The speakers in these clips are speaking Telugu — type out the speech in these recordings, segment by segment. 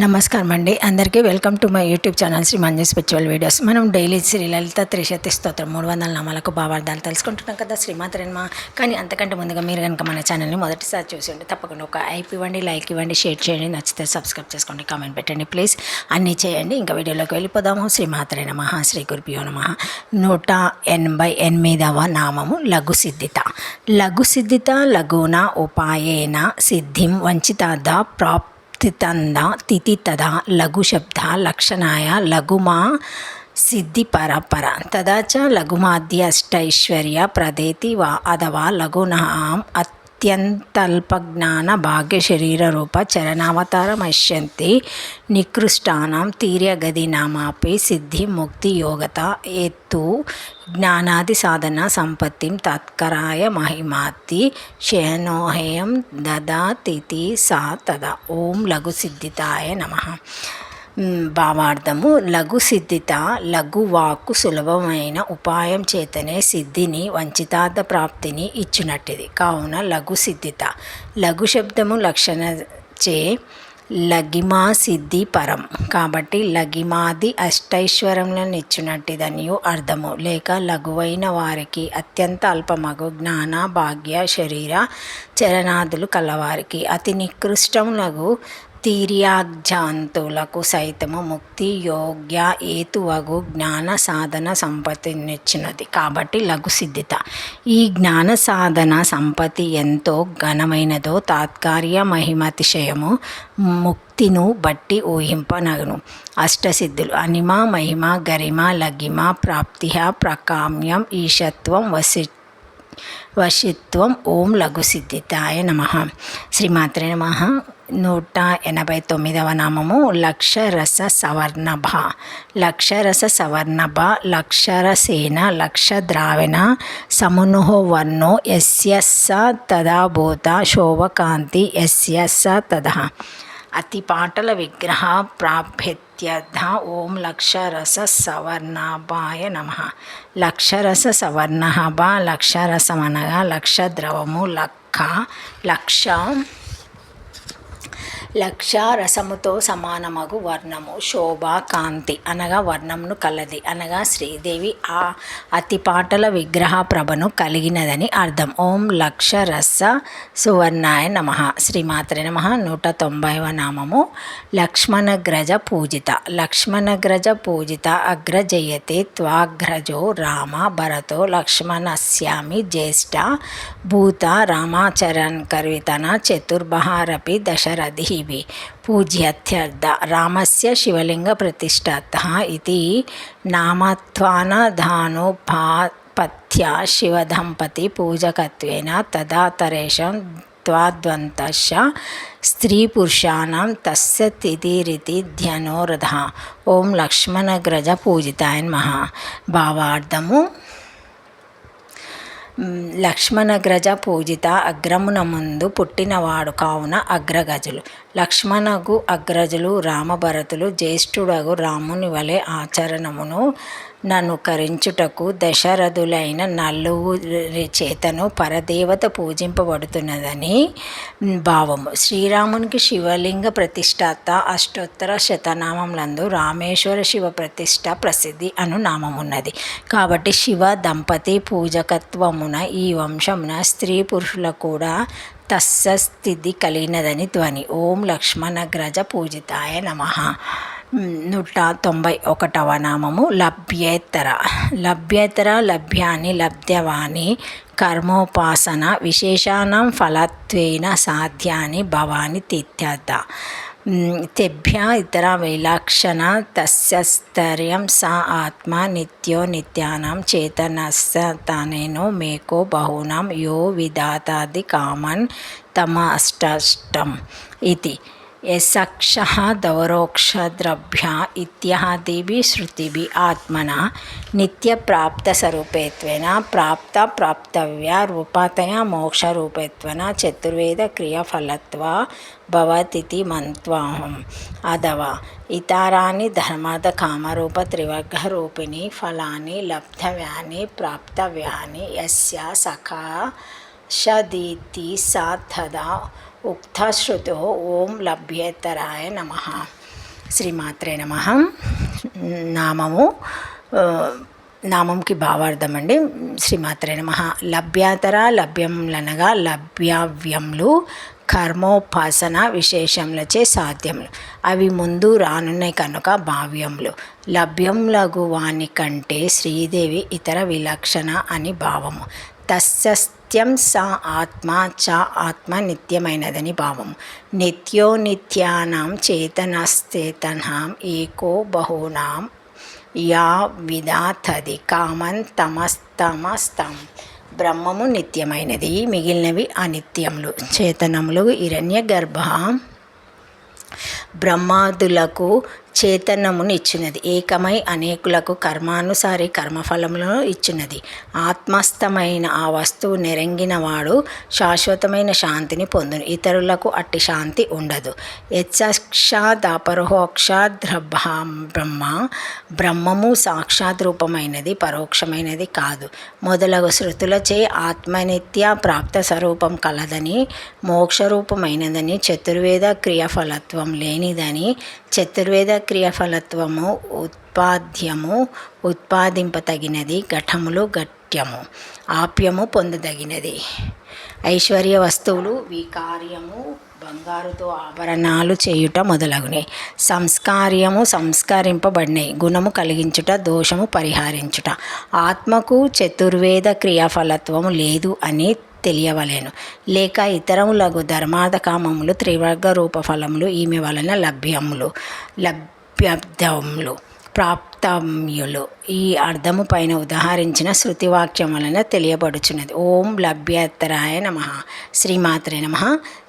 నమస్కారం అండి. అందరికీ welcome to my YouTube channel Sri Manju spiritual videos. మనం డైలీ శ్రీ లలిత త్రిశతి స్తోత్రం 300 నామాలకు భావార్థాలు తెలుసుకుంటున్నాం కదా, శ్రీమాత్రే నమః. కానీ అంతకంటే ముందుగా మీరు కనుక మన ఛానల్ని మొదటిసారి చూసి ఉంటే తప్పకుండా ఒక ఐప్ ఇవ్వండి, లైక్ ఇవ్వండి, షేర్ చేయండి, నచ్చితే సబ్స్క్రైబ్ చేసుకోండి, కామెంట్ పెట్టండి ప్లీజ్. అన్నీ చేయండి. ఇంకా వీడియోలోకి వెళ్ళిపోదాము. శ్రీమాత్రే నమః. శ్రీ గురుభ్యో నమః. 188వ నామము లఘుసిద్ధిత. లఘుసిద్ధిత లఘునా ఉపాయేన సిద్ధిం వంచితాద తితంద తితితద లఘు శబ్ద లక్షణాయ లఘుమా సిద్ధి పరపర తదాచ లఘుమాద్య అష్టైశ్వర్య ప్రదేతి వా అథవా లఘునాం అత్యంతల్పజ్ఞాన భాగ్య శరీర రూప చరణావతారమశ్యంతి నికృష్టానాం తీర్యగదినామాపి సిద్ధి ముక్తి యోగత ఏత్తు జ్ఞానాది సాధన సంపత్తిం తత్కరాయ మహిమాతి శయనోహేయం దదాతిథి సా తదా. ఓం లఘుసిద్ధితాయ నమః. భావార్థము: లఘుసిద్ధిత లఘువాక్కు సులభమైన ఉపాయం చేతనే సిద్ధిని వంచితార్థ ప్రాప్తిని ఇచ్చినట్టిది. కావున లఘుసిద్ధిత లఘు శబ్దము లక్షణచే లఘిమా సిద్ధి పరం కాబట్టి లఘిమాది అష్టైశ్వర్యములను ఇచ్చినట్టిదనియు అర్థము. లేక లఘువైన వారికి అత్యంత అల్పమగు జ్ఞాన భాగ్య శరీర చరణాదులు కలవారికి అతి నికృష్టములగు తీర్యాజంతువులకు సైతము ముక్తి యోగ్య ఏతువగు జ్ఞాన సాధన సంపత్తినిచ్చినది కాబట్టి లఘుసిద్ధిత. ఈ జ్ఞాన సాధన సంపత్తి ఎంతో ఘనమైనదో తాత్కార్య మహిమతిశయము ముక్తిను బట్టి ఊహింపనగును. అష్టసిద్ధులు అనిమ మహిమ గరిమ లఘిమ ప్రాప్తిహ ప్రకామ్యం ఈశత్వం వశిత్వం. ఓం లఘుసిద్ధితాయ నమః. శ్రీమాత్రే నమః. 189వ నామము లక్షరస సవర్ణభ. లక్షరస సవర్ణభ లక్షరసేన లక్షద్రావణ సమునుః వర్ణో యస్య స తదా భూత శోభకాంతి యస్య స తదా. అతిపాటల విగ్రహ ప్రాప్యత్యర్థ. ఓం లక్షరస సవర్ణభాయ నమః. లక్షరస సవర్ణభ లక్షరసమనగా లక్షద్రవము లక్ష రసముతో సమానమగు వర్ణము. శోభ కాంతి అనగా వర్ణమును కలది అనగా శ్రీదేవి ఆ అతిపాటల విగ్రహ ప్రభను కలిగినదని అర్థం. ఓం లక్షరస సువర్ణాయ నమః. శ్రీమాత్రే నమః. 190వ నామము లక్ష్మణగ్రజ పూజిత. లక్ష్మణగ్రజ పూజిత అగ్రజయతే త్వాగ్రజో రామ భరతో లక్ష్మణస్యామి జ్యేష్ఠ భూత రామాచరణ్ కర్వితన చతుర్బహారపి దశరథి పూజ్యత్యర్థ. రామస్య శివలింగ ప్రతిష్ఠాతః ఇతి నామత్వానధానోపాపత్య శివదంపతి పూజకత్వేన తదాతరేషం త్వాద్వంతశ్చ స్త్రీ పురుషాణం తస్య తిథిరితి ధ్యనోరథ. ఓం లక్ష్మణగ్రజ పూజితాయ నమః. భావార్థము: లక్ష్మణగ్రజ పూజిత అగ్రమున ముందు పుట్టినవాడు కావున అగ్రగజులు. లక్ష్మణగు అగ్రజులు రామభరతులు జ్యేష్ఠుడగు రాముని వలె ఆచరణమును ననుకరించుటకు దశరథులైన నలుగురి చేతను పరదేవత పూజింపబడుతున్నదని భావము. శ్రీరామునికి శివలింగ ప్రతిష్ఠాత అష్టోత్తర శతనామములందు రామేశ్వర శివ ప్రతిష్ఠ ప్రసిద్ధి అను నామమున్నది. కాబట్టి శివ దంపతి పూజకత్వమున ఈ వంశమున స్త్రీ పురుషులకు కూడా తస్సస్థితి కలిగినదని ధ్వని. ఓం లక్ష్మణగ్రజ పూజితాయ నమః. 191వ నామము లభ్యేతర. లభ్యేతర లభ్యాని లబ్ధ్యవాని కర్మోపాసన విశేషానాం ఫలత్వేన సాధ్యాని భవాని తిత్యర్థ. తెభ్య ఇతర విలక్షణ తస్యస్తర్యం సా ఆత్మ నిత్యో నిత్యానాం చేతనస్తనేనో మేకో బహూనాం యో విధాతాది కామన్ తమ అష్టం ఇది యశక్షః దౌరోక్షద్రభ్య ఇత్యాదిభిః శృతిభిః ఆత్మనా నిత్యప్రాప్తస్వరూపేత్వేన ప్రాప్తప్రాప్తవ్య రూపతయా మోక్షరూపేత్వేన చతుర్వేద క్రియాఫలత్వా భవతితి మంత్వాహం. అథవా ఇతరాని ధర్మార్థ కామరూప త్రివర్గరూపిణి ఫలాని లబ్ధవ్యాని ప్రాప్తవ్యాని యస్య సకాశదీతి సా తదా ఉక్తశ్రుతో. ఓం లభ్యేతరాయ నమః. శ్రీమాత్రే నమః. నామము నామంకి భావార్థం అండి. శ్రీమాత్రే నమః. లభ్యాతర లభ్యములనగా లభ్యవ్యములు కర్మోపాసన విశేషములచే సాధ్యములు. అవి ముందు రానున్నాయి కనుక భావ్యములు. లభ్యములగు వాని కంటే శ్రీదేవి ఇతర విలక్షణ అని భావము. తస్సత్యం సా ఆత్మ చ ఆత్మ నిత్యమైనదని భావము. నిత్యో నిత్యానాం చేతనశ్చేతనాం ఏకో బహూనాం యా విధాతది కామన్ తమస్తమస్తం. బ్రహ్మము నిత్యమైనది, మిగిలినవి అనిత్యములు. చేతనములు హిరణ్య గర్భ బ్రహ్మాదులకు చేతనమును ఇచ్చినది. ఏకమై అనేకులకు కర్మానుసారి కర్మఫలములను ఇచ్చినది. ఆత్మస్థమైన ఆ వస్తువు నెరంగినవాడు శాశ్వతమైన శాంతిని పొందును. ఇతరులకు అట్టి శాంతి ఉండదు. యత్సాక్షాదపరోక్షాద్ బ్రహ్మ బ్రహ్మము సాక్షాత్ రూపమైనది, పరోక్షమైనది కాదు. మొదలగు శృతులచే ఆత్మనిత్య ప్రాప్త స్వరూపం కలదని, మోక్షరూపమైనదని, చతుర్వేద క్రియాఫలత్వం లేనిదని, చతుర్వేద క్రియాఫలత్వము ఉత్పాదింపతగినది, ఘటములు గట్యము ఆప్యము పొందదగినది. ఐశ్వర్య వస్తువులు వికార్యము, బంగారుతో ఆభరణాలు చేయుట మొదలగునే. సంస్కార్యము సంస్కరింపబడినవి, గుణము కలిగించుట, దోషము పరిహరించుట. ఆత్మకు చతుర్వేద క్రియాఫలత్వము లేదు అని తెలియవలేను. లేక ఇతరములగు ధర్మార్థ కామములు త్రివర్గ రూపఫలములు ఈమె వలన లభ్యర్థములు ప్రాప్తమ్యులు. ఈ అర్థము పైన ఉదాహరించిన శృతివాక్యం వలన తెలియబడుచున్నది. ఓం లభ్యతరాయ నమః. శ్రీమాత్రే నమః.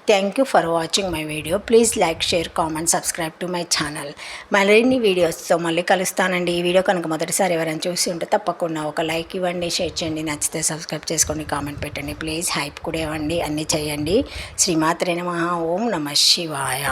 Thank you for watching my video. Please like, share, comment, subscribe to my channel. మరిన్ని వీడియోస్తో మళ్ళీ కలుస్తానండి. ఈ వీడియో కనుక మొదటిసారి ఎవరైనా చూసి ఉంటే తప్పకుండా ఒక లైక్ ఇవ్వండి, షేర్ చేయండి, నచ్చితే సబ్స్క్రైబ్ చేసుకోండి, కామెంట్ పెట్టండి. ప్లీజ్ హైప్ కూడా ఇవ్వండి, అన్నీ చేయండి. శ్రీమాత్రే నమః. ఓం నమః శివాయ.